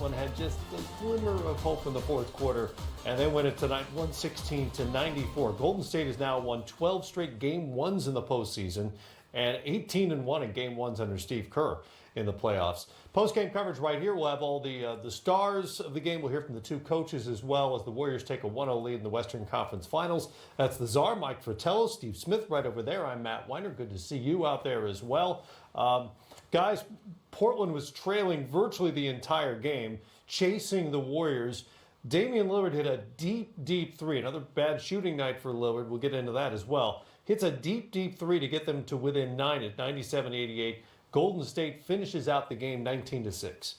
Portland had just a glimmer of hope in the fourth quarter, and they win it tonight 116-94. Golden State has now won 12 straight game ones in the postseason and 18-1 in game ones under Steve Kerr in the playoffs. Post-game coverage right here. We'll have all the stars of the game. We'll hear from the two coaches as well as the Warriors take a 1-0 lead in the Western Conference Finals. That's the Czar, Mike Fratello, Steve Smith right over there. I'm Matt Weiner. Good to see you out there as well. Guys, Portland was trailing virtually the entire game, chasing the Warriors. Damian Lillard hit a deep, deep three. Another bad shooting night for Lillard. We'll get into that as well. Hits a deep, deep three to get them to within 9 at 97-88. Golden State finishes out the game 19-6.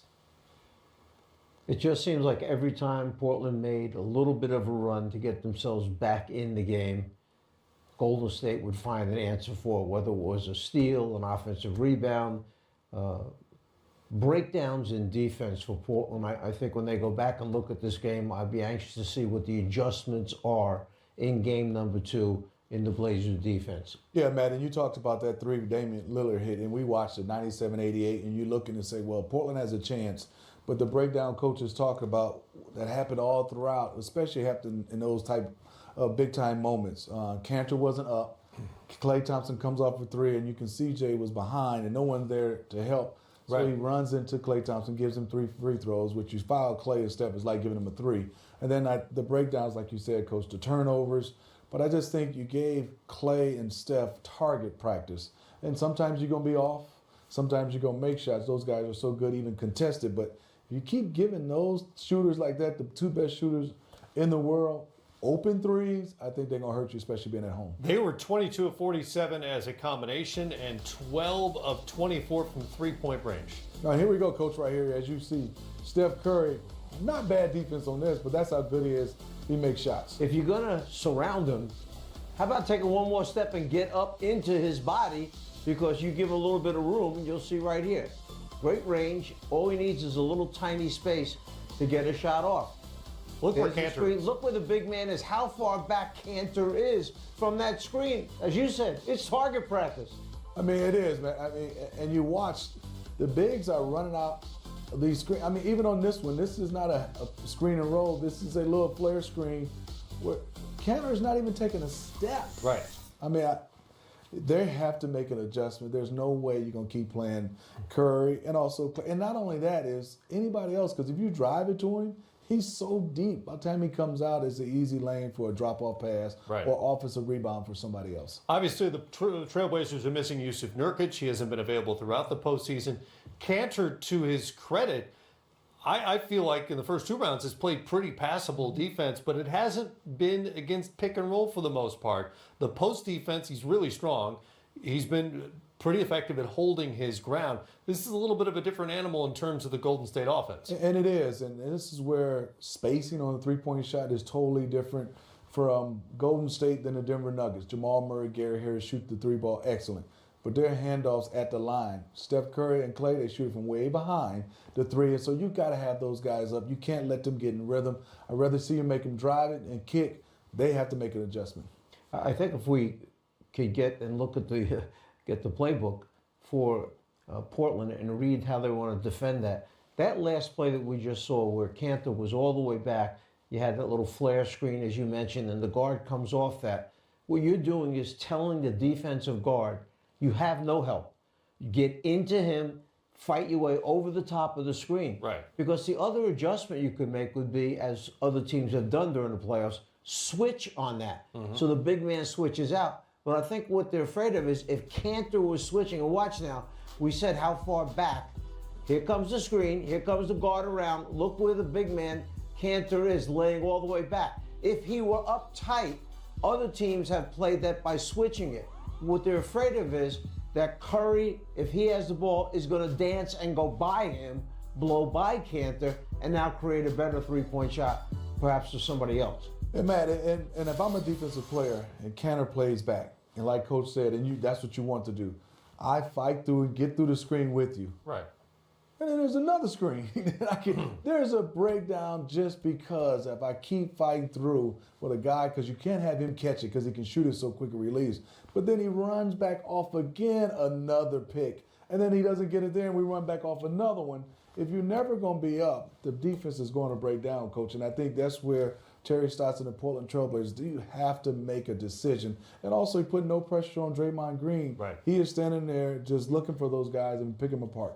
It just seems like every time Portland made a little bit of a run to get themselves back in the game, Golden State would find an answer for it, whether it was a steal, an offensive rebound, breakdowns in defense for Portland. I think when they go back and look at this game, I'd be anxious to see what the adjustments are in game number 2 in the Blazers defense. Yeah, Matt, and you talked about that three Damian Lillard hit, and we watched it 97-88, and you're looking to say, well, Portland has a chance. But the breakdown coaches talk about that happened all throughout, especially happened in those type of big-time moments. Cantor wasn't up. Klay Thompson comes off a three, and you can see Jay was behind, and no one there to help. So he runs into Klay Thompson, gives him 3 free throws, which you foul Klay a step is like giving him a 3. And then the breakdowns, like you said, Coach, the turnovers. But I just think you gave Klay and Steph target practice. And sometimes you're going to be off. Sometimes you're going to make shots. Those guys are so good, even contested. But if you keep giving those shooters like that, the two best shooters in the world, open threes, I think they're going to hurt you, especially being at home. They were 22 of 47 as a combination and 12 of 24 from three-point range. Now, here we go, Coach, right here. As you see, Steph Curry, not bad defense on this, but that's how good he is. He makes shots. If you're going to surround him, how about taking one more step and get up into his body, because you give him a little bit of room, and you'll see right here. Great range. All he needs is a little tiny space to get a shot off. Look where Cantor is. Look where the big man is, how far back Cantor is from that screen. As you said, it's target practice. I mean, it is, man. I mean, and you watch, the bigs are running out of these screens. I mean, even on this one, this is not a screen and roll. This is a little flare screen where Cantor's not even taking a step. Right. I mean, they have to make an adjustment. There's no way you're going to keep playing Curry and also, and not only that is anybody else, because if you drive it to him, he's so deep. By the time he comes out, it's an easy lane for a drop-off pass or offensive rebound for somebody else. Obviously, the Trailblazers are missing Yusuf Nurkic. He hasn't been available throughout the postseason. Cantor, to his credit, I feel like in the first 2 rounds has played pretty passable defense, but it hasn't been against pick and roll for the most part. The post defense, he's really strong. He's been pretty effective at holding his ground. This is a little bit of a different animal in terms of the Golden State offense. And it is. And this is where spacing on the three-point shot is totally different from Golden State than the Denver Nuggets. Jamal Murray, Gary Harris shoot the 3-ball excellent. But their handoffs at the line. Steph Curry and Klay, they shoot from way behind the 3. And so you've got to have those guys up. You can't let them get in rhythm. I'd rather see you make them drive it and kick. They have to make an adjustment. I think if we could get and look at the get the playbook for Portland and read how they want to defend that. That last play that we just saw where Cantor was all the way back, you had that little flare screen, as you mentioned, and the guard comes off that. What you're doing is telling the defensive guard, you have no help. Get into him, fight your way over the top of the screen. Right. Because the other adjustment you could make would be, as other teams have done during the playoffs, switch on that. So the big man switches out. But I think what they're afraid of is if Cantor was switching, and watch now, we said how far back. Here comes the screen, here comes the guard around. Look where the big man, Cantor, is laying all the way back. If he were up tight, other teams have played that by switching it. What they're afraid of is that Curry, if he has the ball, is going to dance and go by him, blow by Cantor, and now create a better three-point shot, perhaps for somebody else. And Matt, and if I'm a defensive player and Cantor plays back, and like Coach said, and that's what you want to do, I fight through and get through the screen with you. Right. And then there's another screen. There's a breakdown just because if I keep fighting through with a guy, because you can't have him catch it because he can shoot it so quick and release. But then he runs back off again, another pick. And then he doesn't get it there, and we run back off another one. if you're never going to be up, the defense is going to break down, Coach. And I think that's where Terry Stotts and the Portland Trailblazers, do you have to make a decision? And also, put no pressure on Draymond Green. Right. He is standing there just looking for those guys and pick them apart.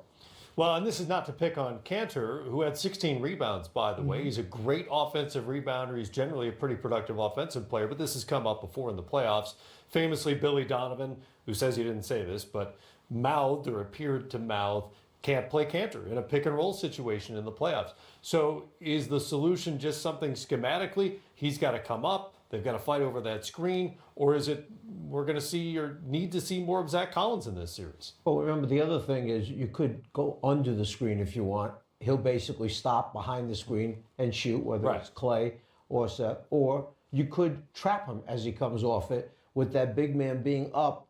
Well, and this is not to pick on Cantor, who had 16 rebounds, by the way. He's a great offensive rebounder. He's generally a pretty productive offensive player, but this has come up before in the playoffs. Famously, Billy Donovan, who says he didn't say this, but mouthed or appeared to mouth, can't play Cantor in a pick and roll situation in the playoffs. So is the solution just something schematically? He's got to come up. They've got to fight over that screen. Or is it we're going to see or need to see more of Zach Collins in this series? Well, remember, the other thing is you could go under the screen if you want. He'll basically stop behind the screen and shoot, whether Right. it's Clay or Seth. Or you could trap him as he comes off it with that big man being up.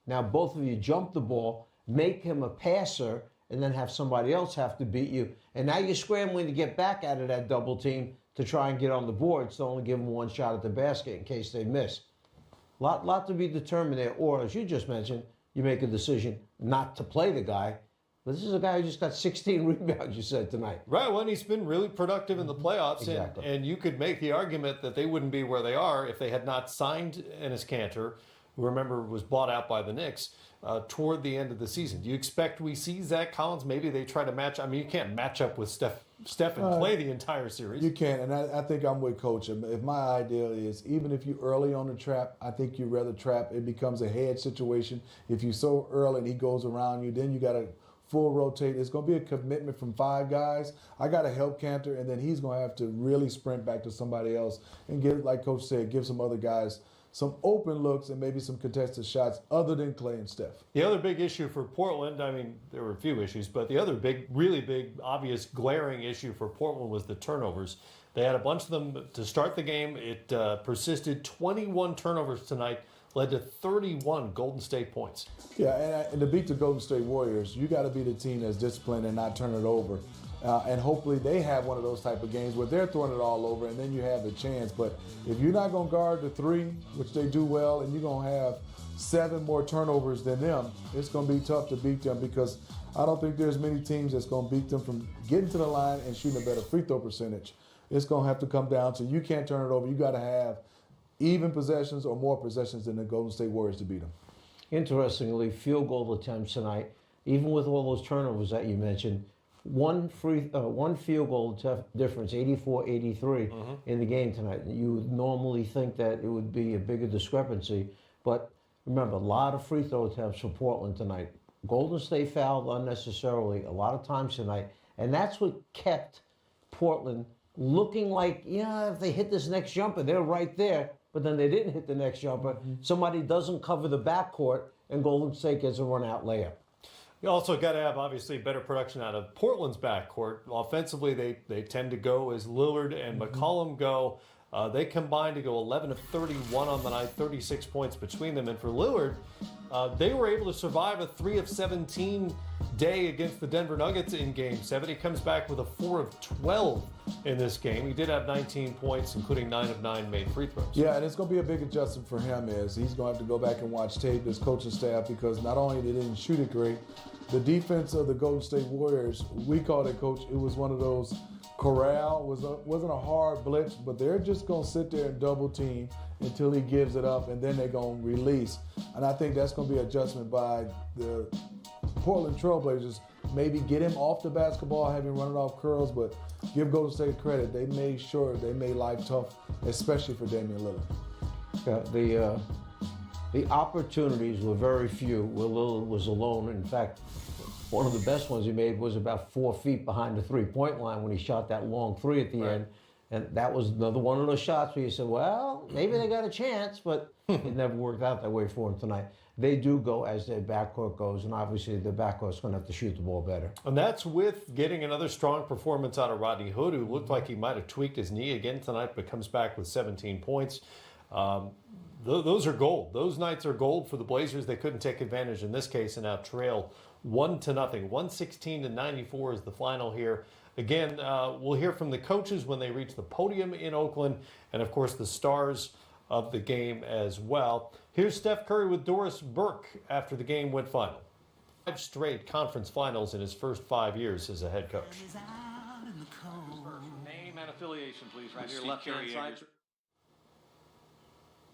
Now, both of you jump the ball, make him a passer, and then have somebody else have to beat you. And now you're scrambling to get back out of that double team to try and get on the board, so only give them one shot at the basket in case they miss. Lot to be determined there. Or, as you just mentioned, you make a decision not to play the guy. But this is a guy who just got 16 rebounds, you said, tonight. Right, well, and he's been really productive in the playoffs. Exactly. And you could make the argument that they wouldn't be where they are if they had not signed Enes Kanter, who, remember, was bought out by the Knicks, toward the end of the season. Do you expect we see Zach Collins? Maybe they try to match. I mean, you can't match up with Steph and play the entire series. You can, and I think I'm with Coach. If my idea is, even if you early on the trap, I think you'd rather trap. It becomes a head situation. If you so early and he goes around you, then you got to full rotate. It's going to be a commitment from 5 guys. I got to help Cantor, and then he's going to have to really sprint back to somebody else and give, like Coach said, give some other guys some open looks and maybe some contested shots other than Clay and Steph. The other big issue for Portland, I mean, there were a few issues, but the other big, really big, obvious, glaring issue for Portland was the turnovers. They had a bunch of them to start the game. It persisted. 21 turnovers tonight, led to 31 Golden State points. Yeah, and to beat the Golden State Warriors, you got to be the team that's disciplined and not turn it over. And hopefully they have one of those type of games where they're throwing it all over and then you have the chance. But if you're not going to guard the 3, which they do well, and you're going to have 7 more turnovers than them, it's going to be tough to beat them, because I don't think there's many teams that's going to beat them from getting to the line and shooting a better free throw percentage. It's going to have to come down to you can't turn it over. You got to have even possessions or more possessions than the Golden State Warriors to beat them. Interestingly, field goal attempts tonight, even with all those turnovers that you mentioned, one field goal difference, 84-83 in the game tonight. You would normally think that it would be a bigger discrepancy, but remember, a lot of free throw attempts for Portland tonight. Golden State fouled unnecessarily a lot of times tonight, and that's what kept Portland looking like, yeah, if they hit this next jumper, they're right there, but then they didn't hit the next jumper. Somebody doesn't cover the backcourt, and Golden State gets a run-out layup. You also got to have, obviously, better production out of Portland's backcourt. Offensively, they tend to go as Lillard and McCollum go. They combined to go 11 of 31 on the night, 36 points between them. And for Lillard, they were able to survive a 3 of 17 day against the Denver Nuggets in Game 7. He comes back with a 4 of 12 in this game. He did have 19 points, including 9 of 9 made free throws. Yeah, and it's going to be a big adjustment for him as he's going to have to go back and watch tape, his coaching staff, because not only they didn't shoot it great, the defense of the Golden State Warriors, we called it, Coach, it was one of those corral, wasn't a hard blitz, but they're just going to sit there and double team until he gives it up, and then they're going to release. And I think that's going to be an adjustment by the Portland Trailblazers. Maybe get him off the basketball, have him running off curls, but give Golden State credit. They made sure they made life tough, especially for Damian Lillard. The opportunities were very few where Lillard was alone. In fact, one of the best ones he made was about 4 feet behind the three-point line when he shot that long 3 at the end. And that was another one of those shots where you said, well, maybe they got a chance, but it never worked out that way for him tonight. They do go as their backcourt goes, and obviously their backcourt's going to have to shoot the ball better. And that's with getting another strong performance out of Rodney Hood, who looked like he might have tweaked his knee again tonight, but comes back with 17 points. Those are gold. Those nights are gold for the Blazers. They couldn't take advantage in this case and now trail 1-0. 116-94 is the final here. Again, we'll hear from the coaches when they reach the podium in Oakland, and of course the stars of the game as well. Here's Steph Curry with Doris Burke after the game went final. 5 straight conference finals in his first 5 years as a head coach. Name and affiliation, please, right here, Steve left-hand side.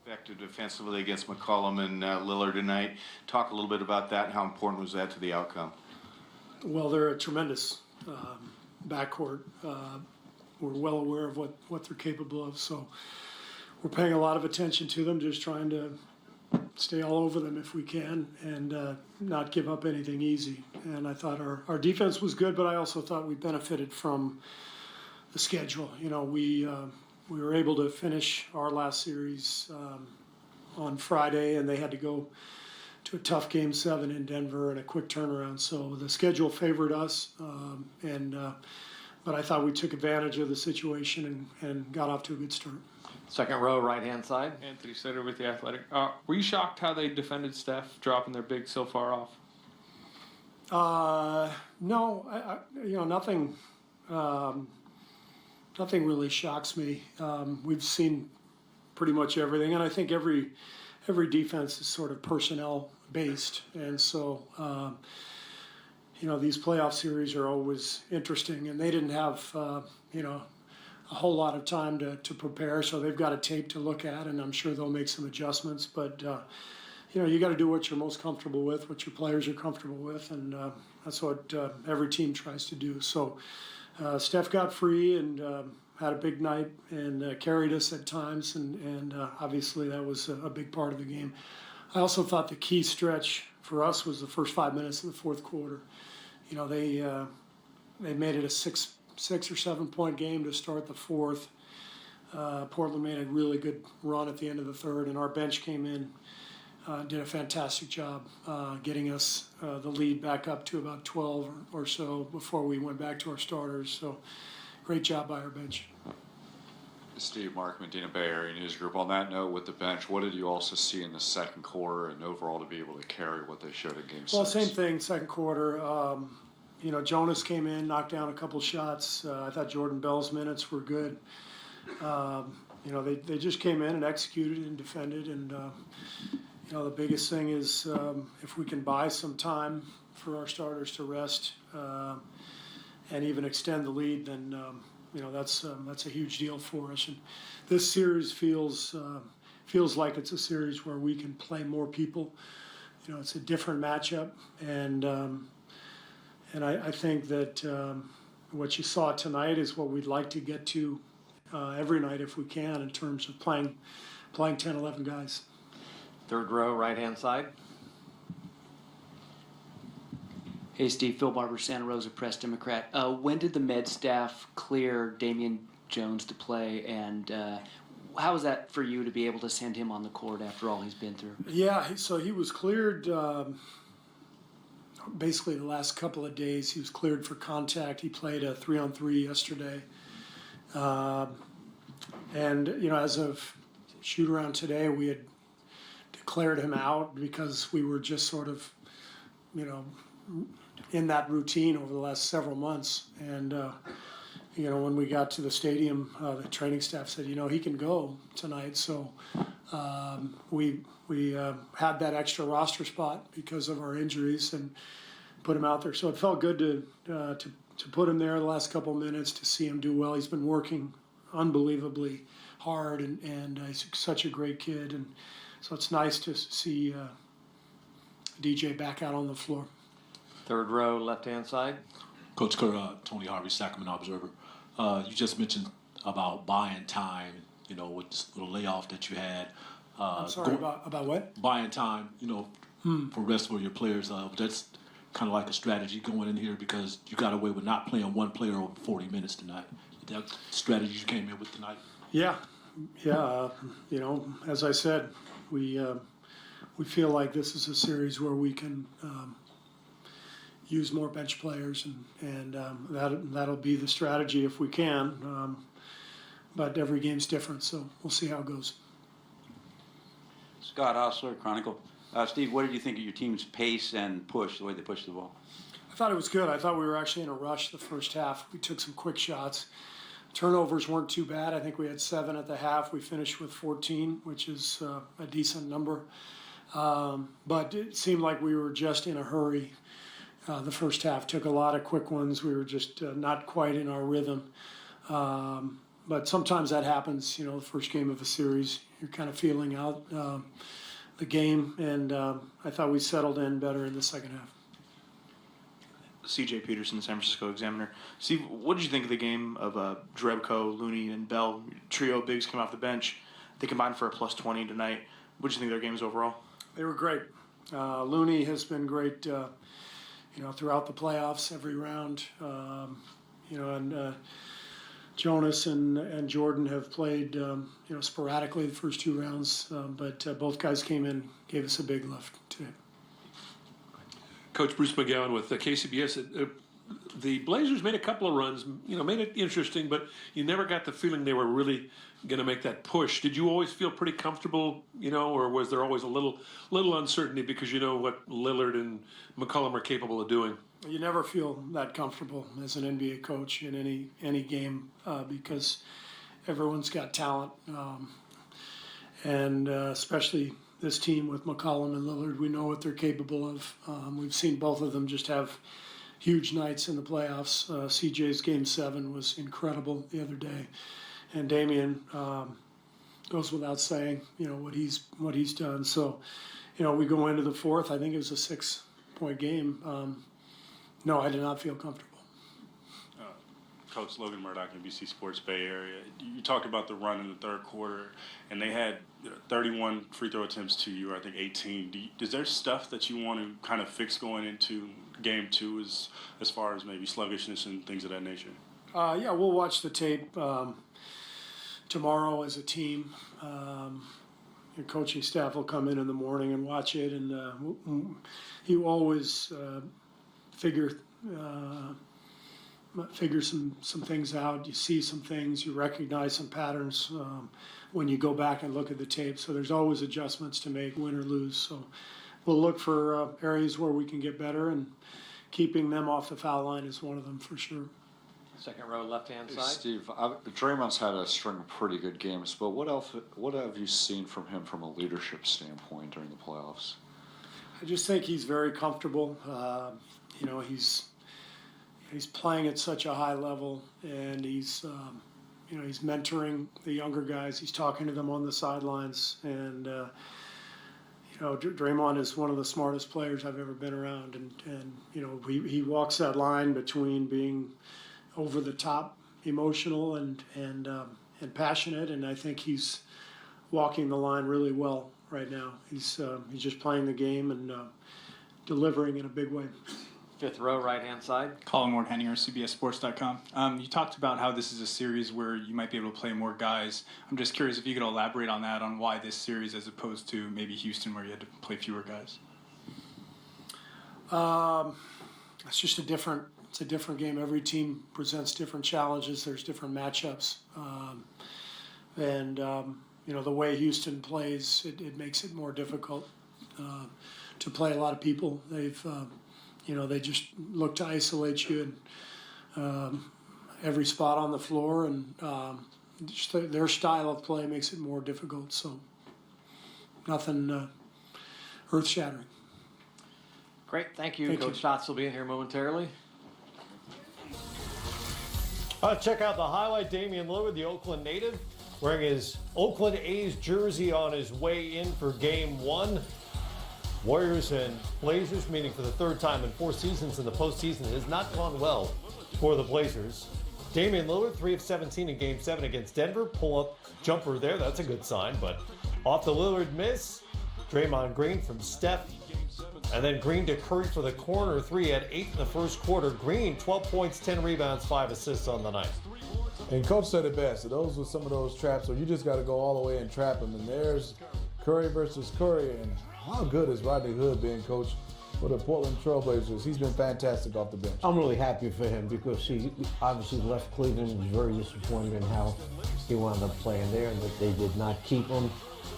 Effective defensively against McCollum and Lillard tonight. Talk a little bit about that and how important was that to the outcome? Well, they're a tremendous backcourt. We're well aware of what they're capable of, so we're paying a lot of attention to them, just trying to stay all over them if we can and not give up anything easy. And I thought our defense was good, but I also thought we benefited from the schedule. You know, we were able to finish our last series on Friday, and they had to go to a tough Game 7 in Denver and a quick turnaround. So the schedule favored us, but I thought we took advantage of the situation and got off to a good start. Second row, right-hand side. Anthony Sutter with The Athletic. Were you shocked how they defended Steph, dropping their big so far off? No, nothing. Nothing really shocks me. We've seen pretty much everything, and I think every defense is sort of personnel based, and so these playoff series are always interesting, and they didn't have a whole lot of time to prepare, so they've got a tape to look at, and I'm sure they'll make some adjustments. But you got to do what you're most comfortable with, what your players are comfortable with, and that's what every team tries to do. So Steph got free and had a big night and carried us at times, and obviously that was a big part of the game. I also thought the key stretch for us was the first 5 minutes of the fourth quarter. You know, they made it a six or 7 point game to start the fourth. Portland made a really good run at the end of the third, and our bench came in, did a fantastic job getting us the lead back up to about 12 or so before we went back to our starters. So great job by our bench. Steve, Mark, Medina Bay Area News Group. On that note, with the bench, what did you also see in the second quarter and overall to be able to carry what they showed in Game 6? Well, same thing, second quarter. Jonas came in, knocked down a couple shots. I thought Jordan Bell's minutes were good. They just came in and executed and defended. And, the biggest thing is if we can buy some time for our starters to rest and even extend the lead, then that's a huge deal for us. And this series feels like it's a series where we can play more people. It's a different matchup, and I think that what you saw tonight is what we'd like to get to every night if we can, in terms of playing 10, 11 guys. Third row, right-hand side. Hey, Steve. Phil Barber, Santa Rosa Press Democrat. When did the med staff clear Damian Jones to play, and how was that for you to be able to send him on the court after all he's been through? Yeah, so he was cleared basically the last couple of days. He was cleared for contact. He played a 3-on-3 yesterday. As of shoot-around today, we had declared him out because we were just sort of, in that routine over the last several months. And, when we got to the stadium, the training staff said, he can go tonight. So we had that extra roster spot because of our injuries and put him out there. So it felt good to put him there the last couple of minutes, to see him do well. He's been working unbelievably hard, and he's such a great kid. And so it's nice to see DJ back out on the floor. Third row, left-hand side. Coach Kerr, Tony Harvey, Sacramento Observer. You just mentioned about buying time, with this little layoff that you had. I'm sorry, about what? Buying time, for rest for your players. That's kind of like a strategy going in here, because you got away with not playing one player over 40 minutes tonight. That strategy you came in with tonight? Yeah. As I said, we feel like this is a series where we can use more bench players, and that'll be the strategy if we can. But every game's different, so we'll see how it goes. Scott Osler, Chronicle. Steve, what did you think of your team's pace and push, the way they pushed the ball? I thought it was good. I thought we were actually in a rush the first half. We took some quick shots. Turnovers weren't too bad. I think we had 7 at the half. We finished with 14, which is a decent number. But it seemed like we were just in a hurry. the first half. Took a lot of quick ones. We were just not quite in our rhythm. But sometimes that happens, the first game of a series, you're kind of feeling out the game, and I thought we settled in better in the second half. C.J. Peterson, the San Francisco Examiner. Steve, what did you think of the game of Drebko, Looney, and Bell? Trio bigs came off the bench. They combined for a plus 20 tonight. What did you think of their games overall? They were great. Looney has been great, throughout the playoffs, every round. And Jonas and Jordan have played, sporadically the first 2 rounds, but both guys came in, gave us a big lift today. Coach Bruce McGowan with KCBS. The Blazers made a couple of runs, made it interesting, but you never got the feeling they were really going to make that push. Did you always feel pretty comfortable, or was there always a little uncertainty because you know what Lillard and McCollum are capable of doing? You never feel that comfortable as an NBA coach in any game because everyone's got talent, and especially this team with McCollum and Lillard, we know what they're capable of. We've seen both of them just have huge nights in the playoffs. CJ's Game 7 was incredible the other day, and Damian goes without saying, what he's done. So, we go into the fourth. I think it was a 6-point game. No, I did not feel comfortable. Coach Logan Murdoch, NBC Sports Bay Area. You talked about the run in the third quarter, and they had 31 free throw attempts to you, I think 18. Is there stuff that you want to kind of fix going into game 2 as far as maybe sluggishness and things of that nature? Yeah, we'll watch the tape tomorrow as a team. Your coaching staff will come in the morning and watch it, and you always figure some things out. You see some things, you recognize some patterns when you go back and look at the tape. So there's always adjustments to make, win or lose. So we'll look for areas where we can get better, and keeping them off the foul line is one of them for sure. Second row, left-hand Hey, side. Steve, Draymond's had a string of pretty good games, but what have you seen from him from a leadership standpoint during the playoffs? I just think he's very comfortable. He's playing at such a high level, and he's mentoring the younger guys. He's talking to them on the sidelines, and Draymond is one of the smartest players I've ever been around, and he walks that line between being over the top emotional and passionate, and I think he's walking the line really well right now. He's just playing the game and delivering in a big way. Fifth row, right-hand side. Colin Ward Henninger, CBSSports.com. You talked about how this is a series where you might be able to play more guys. I'm just curious if you could elaborate on that, on why this series as opposed to maybe Houston where you had to play fewer guys. It's just a different game. Every team presents different challenges. There's different matchups. The way Houston plays, it makes it more difficult to play a lot of people. They just look to isolate you in every spot on the floor, and just their style of play makes it more difficult. So nothing earth-shattering. Great, thank you. Thank Coach you. Stotts will be in here momentarily. Check out the highlight. Damian Lillard, the Oakland native, wearing his Oakland A's jersey on his way in for Game 1. Warriors and Blazers meeting for the third time in 4 seasons in the postseason. It has not gone well for the Blazers. Damian Lillard, 3 of 17 in Game 7 against Denver. Pull-up jumper there. That's a good sign. But off the Lillard miss, Draymond Green from Steph. And then Green to Curry for the corner 3 at 8 in the first quarter. Green, 12 points, 10 rebounds, 5 assists on the night. And Coach said it best. Those were some of those traps where you just got to go all the way and trap them. And there's Curry versus Curry. And how good is Rodney Hood being coach for the Portland Trailblazers? He's been fantastic off the bench. I'm really happy for him because he obviously left Cleveland and was very disappointed in how he wound up playing there and that they did not keep him.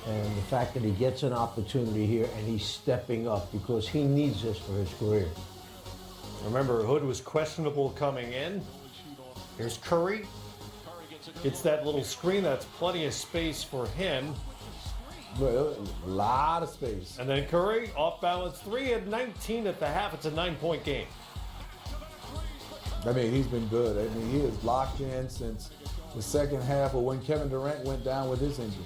And the fact that he gets an opportunity here and he's stepping up because he needs this for his career. Remember, Hood was questionable coming in. Here's Curry. It's that little screen. That's plenty of space for him. Well, a lot of space. And then Curry, off balance 3 and 19 at the half. It's a 9-point game. I mean, he's been good. I mean, he is locked in since the second half or when Kevin Durant went down with his injury.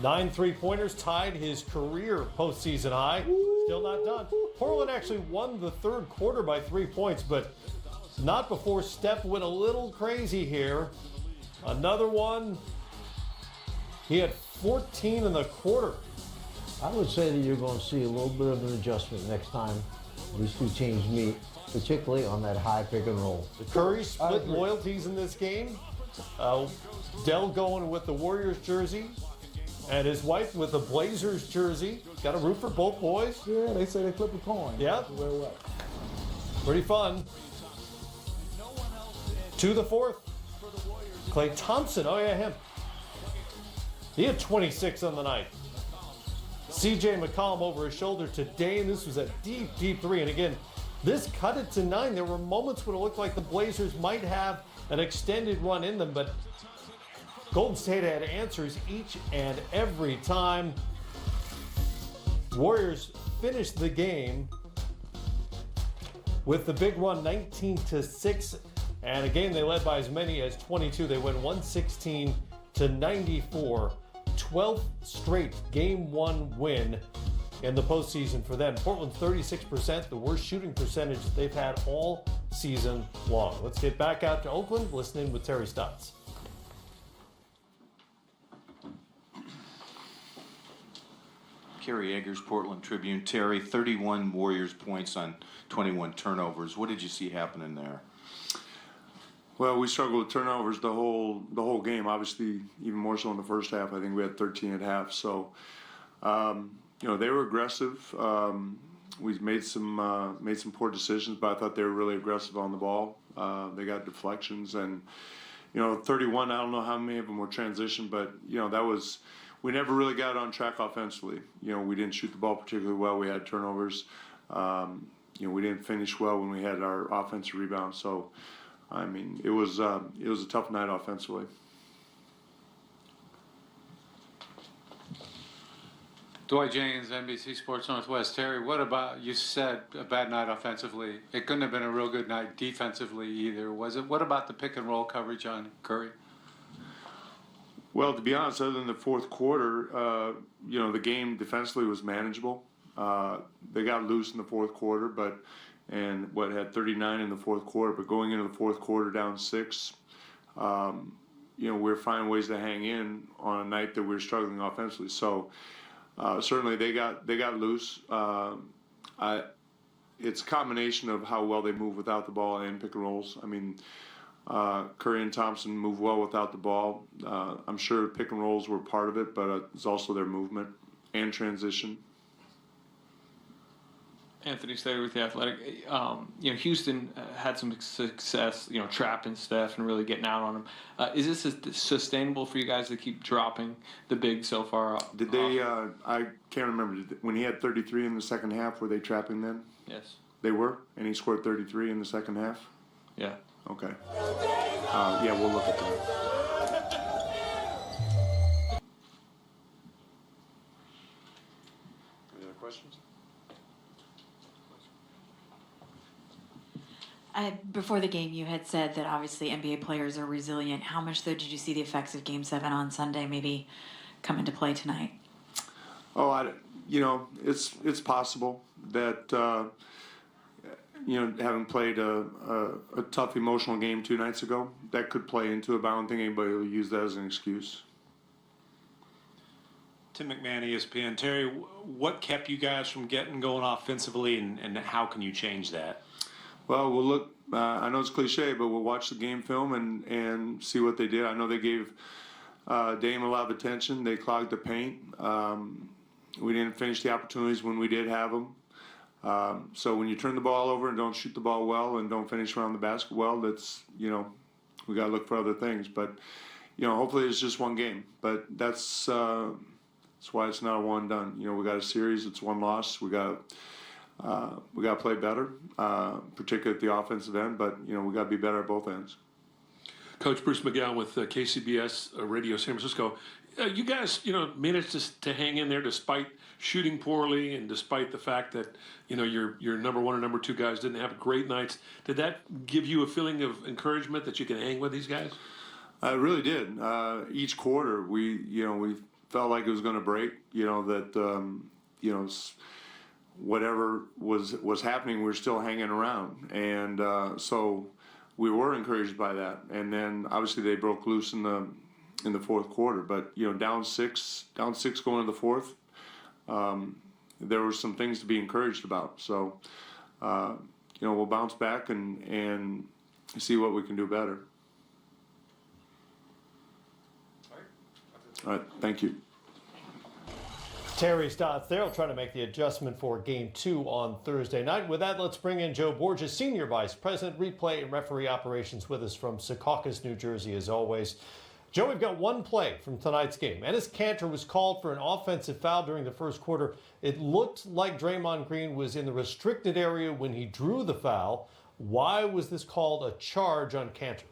9 3-pointers, tied his career postseason high. Still not done. Portland actually won the third quarter by 3 points, but not before Steph went a little crazy here. Another one. He had 14 in the quarter. I would say that you're going to see a little bit of an adjustment next time these two teams meet, particularly on that high pick and roll. The Curry split loyalties in this game. Dell going with the Warriors jersey, and his wife with the Blazers jersey. Got to root for both boys. Yeah, they say they flip a coin. Yep. Where what? Pretty fun. To the fourth. Klay Thompson. Oh, yeah, him. He had 26 on the night. CJ McCollum over his shoulder to Dame. This was a deep, deep three. And again, this cut it to 9. There were moments when it looked like the Blazers might have an extended run in them, but Golden State had answers each and every time. Warriors finished the game with the big run, 19-6. And again, they led by as many as 22. They went 116-94. 12th straight Game 1 win in the postseason for them. Portland 36%, the worst shooting percentage they've had all season long. Let's get back out to Oakland, listening with Terry Stotts. Kerry Eggers, Portland Tribune. Terry, 31 Warriors points on 21 turnovers. What did you see happening there? Well, we struggled with turnovers the whole game. Obviously, even more so in the first half. I think we had 13 at half. So, they were aggressive. We made some poor decisions, but I thought they were really aggressive on the ball. They got deflections, and 31. I don't know how many of them were transition, but that was. We never really got on track offensively. We didn't shoot the ball particularly well. We had turnovers. We didn't finish well when we had our offensive rebounds. So. I mean, it was a tough night offensively. Dwight Jennings, NBC Sports Northwest. Terry, what about, you said a bad night offensively. It couldn't have been a real good night defensively either, was it? What about the pick and roll coverage on Curry? Well, to be honest, other than the fourth quarter, the game defensively was manageable. They got loose in the fourth quarter, had 39 in the fourth quarter, but going into the fourth quarter down 6, we're finding ways to hang in on a night that we're struggling offensively. So certainly they got loose. It's a combination of how well they move without the ball and pick and rolls. I mean, Curry and Thompson move well without the ball. I'm sure pick and rolls were part of it, but it's also their movement and transition. Anthony Slater with The Athletic. Houston had some success, trapping Steph and really getting out on him. Is this sustainable for you guys to keep dropping the big so far? Did they, I can't remember, when he had 33 in the second half, were they trapping then? Yes. They were? And he scored 33 in the second half? Yeah. Okay. We'll look at that. Any other questions? Before the game, you had said that obviously NBA players are resilient. How much, though, did you see the effects of Game 7 on Sunday maybe come into play tonight? Oh, it's possible that, having played a tough emotional game 2 nights ago, that could play into it, but I don't think anybody will use that as an excuse. Tim McMahon, ESPN. Terry, what kept you guys from getting going offensively, and how can you change that? Well, we'll look. I know it's cliche, but we'll watch the game film and see what they did. I know they gave Dame a lot of attention. They clogged the paint. We didn't finish the opportunities when we did have them. So when you turn the ball over and don't shoot the ball well and don't finish around the basket well, that's we got to look for other things. But hopefully it's just one game. But that's why it's not a one and done. We got a series. It's one loss. We got to play better, particularly at the offensive end, but, we got to be better at both ends. Coach Bruce McGowan with KCBS Radio San Francisco. You guys, managed to hang in there despite shooting poorly and despite the fact that, your number one and number two guys didn't have great nights. Did that give you a feeling of encouragement that you can hang with these guys? I really did. Each quarter, we felt like it was going to break. Whatever was happening, we were still hanging around, and so we were encouraged by that. And then obviously they broke loose in the fourth quarter. But down six going to the fourth, there were some things to be encouraged about. So we'll bounce back and see what we can do better. All right, thank you. Terry Stotts there will try to make the adjustment for Game 2 on Thursday night. With that, let's bring in Joe Borges, Senior Vice President, Replay and Referee Operations, with us from Secaucus, New Jersey, as always. Joe, we've got one play from tonight's game. Enes Kanter was called for an offensive foul during the first quarter. It looked like Draymond Green was in the restricted area when he drew the foul. Why was this called a charge on Kanter?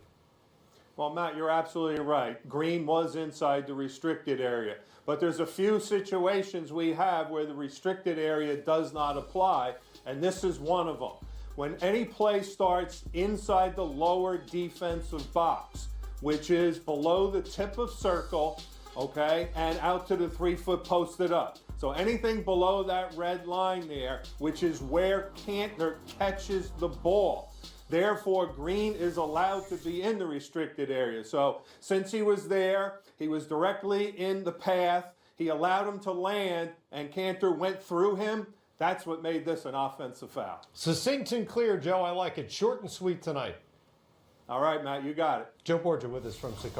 Well, Matt, you're absolutely right. Green was inside the restricted area. But there's a few situations we have where the restricted area does not apply, and this is one of them. When any play starts inside the lower defensive box, which is below the tip of circle, okay, and out to the 3-foot posted up. So anything below that red line there, which is where Kanter catches the ball. Therefore, Green is allowed to be in the restricted area. So since he was there, he was directly in the path, he allowed him to land, and Kanter went through him. That's what made this an offensive foul. Succinct and clear, Joe. I like it. Short and sweet tonight. All right, Matt, you got it. Joe Borgia with us from Secaucus.